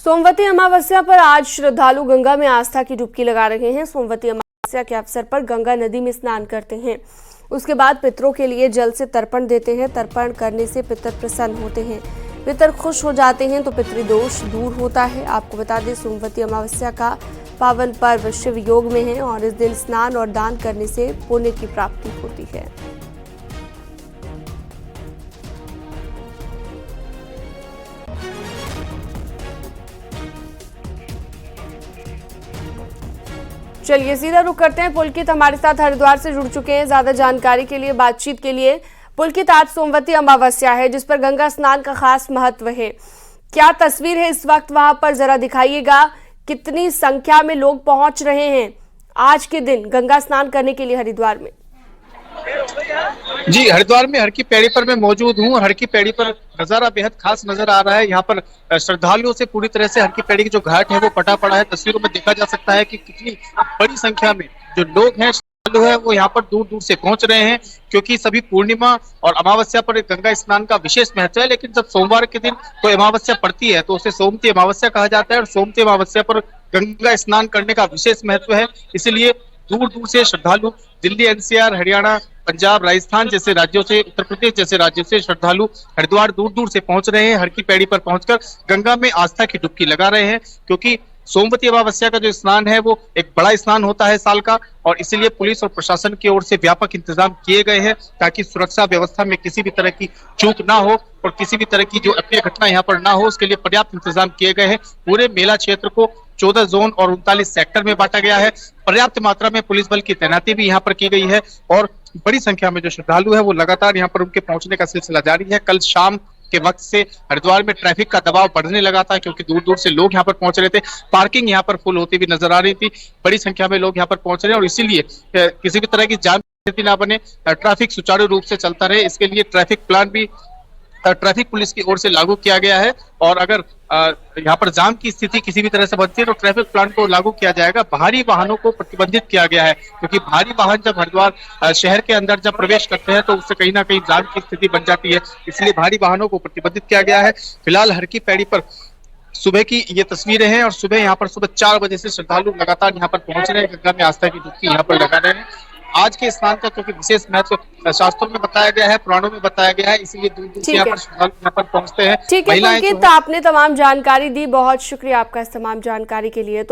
सोमवती अमावस्या पर आज श्रद्धालु गंगा में आस्था की डुबकी लगा रहे हैं। सोमवती अमावस्या के अवसर पर गंगा नदी में स्नान करते हैं। उसके बाद पितरों के लिए जल से तर्पण देते हैं। तर्पण करने से पितर प्रसन्न होते हैं, पितर खुश हो जाते हैं तो पितृदोष दूर होता है। आपको बता दें, सोमवती अमावस्या का पावन पर्व शिव योग में है और इस दिन स्नान और दान करने से पुण्य की प्राप्ति होती है। चलिए सीधा रुख करते हैं। पुलकित हमारे साथ हरिद्वार से जुड़ चुके हैं ज्यादा जानकारी के लिए, बातचीत के लिए। पुलकित, आज सोमवती अमावस्या है जिस पर गंगा स्नान का खास महत्व है। क्या तस्वीर है इस वक्त वहां पर, जरा दिखाइएगा। कितनी संख्या में लोग पहुंच रहे हैं आज के दिन गंगा स्नान करने के लिए हरिद्वार में? जी, हरिद्वार में हर की पैड़ी पर मैं मौजूद हूँ। हर की पैड़ी पर नजारा बेहद खास नजर आ रहा है। यहाँ पर श्रद्धालुओं से पूरी तरह से हर की पैड़ी की जो घाट है वो पटा पड़ा है। तस्वीरों में देखा जा सकता है कि कितनी बड़ी संख्या में जो लोग हैं, श्रद्धालु है, वो यहाँ पर दूर दूर से पहुंच रहे हैं, क्योंकि सभी पूर्णिमा और अमावस्या पर गंगा स्नान का विशेष महत्व है। लेकिन जब सोमवार के दिन कोई अमावस्या पड़ती है तो उसे सोमवती अमावस्या कहा जाता है और सोमवती अमावस्या पर गंगा स्नान करने का विशेष महत्व है। इसीलिए दूर दूर से श्रद्धालु दिल्ली, एनसीआर, हरियाणा, पंजाब, राजस्थान जैसे राज्यों से, उत्तर प्रदेश जैसे राज्यों से श्रद्धालु हरिद्वार दूर दूर से पहुंच रहे हैं। हर की पैड़ी पर पहुंचकर गंगा में आस्था की डुबकी लगा रहे हैं, क्योंकि सोमवती अमावस्या का जो स्नान है वो एक बड़ा स्नान होता है साल का, और इसीलिए पुलिस और प्रशासन की ओर से व्यापक इंतजाम किए गए हैं ताकि सुरक्षा व्यवस्था में किसी भी तरह की चूक ना हो और किसी भी तरह की जो अप्रिय घटना यहाँ पर ना हो, उसके लिए पर्याप्त इंतजाम किए गए हैं। पूरे मेला क्षेत्र को 14 जोन और 39 सेक्टर में बांटा गया है। पर्याप्त मात्रा में पुलिस बल की तैनाती भी यहाँ पर की गई है और बड़ी संख्या में जो श्रद्धालु है वो लगातार यहाँ पर उनके पहुंचने का सिलसिला जारी है। कल शाम के वक्त से हरिद्वार में ट्रैफिक का दबाव बढ़ने लगा था, क्योंकि दूर दूर से लोग यहाँ पर पहुंच रहे थे। पार्किंग यहाँ पर फुल होती भी नजर आ रही थी। बड़ी संख्या में लोग यहाँ पर पहुंच रहे हैं और इसीलिए किसी भी तरह की जाम की स्थिति ना बने, ट्रैफिक सुचारू रूप से चलता रहे, इसके लिए ट्रैफिक प्लान भी ट्रैफिक पुलिस की ओर से लागू किया गया है। और अगर यहाँ पर जाम की स्थिति किसी भी तरह से बनती है तो ट्रैफिक प्लान को लागू किया जाएगा। भारी वाहनों को प्रतिबंधित किया गया है, क्योंकि भारी वाहन जब हरिद्वार शहर के अंदर जब प्रवेश करते हैं तो उससे कहीं ना कहीं जाम की स्थिति बन जाती है, इसलिए भारी वाहनों को प्रतिबंधित किया गया है। फिलहाल हर की पैड़ी पर सुबह की ये तस्वीरें हैं और सुबह यहाँ पर सुबह 4 बजे से श्रद्धालु लगातार यहाँ पर पहुंच रहे हैं, गंगा में आस्था की डुबकी यहाँ पर लगा रहे हैं। आज के स्नान का क्योंकि विशेष महत्व शास्त्रों में बताया गया है, पुराणों में बताया गया है, इसलिए दूर दूर से यहाँ पर श्रद्धालु यहाँ पर पहुंचते हैं। ठीक है पुलकित, आपने तमाम जानकारी दी, बहुत शुक्रिया आपका इस तमाम जानकारी के लिए।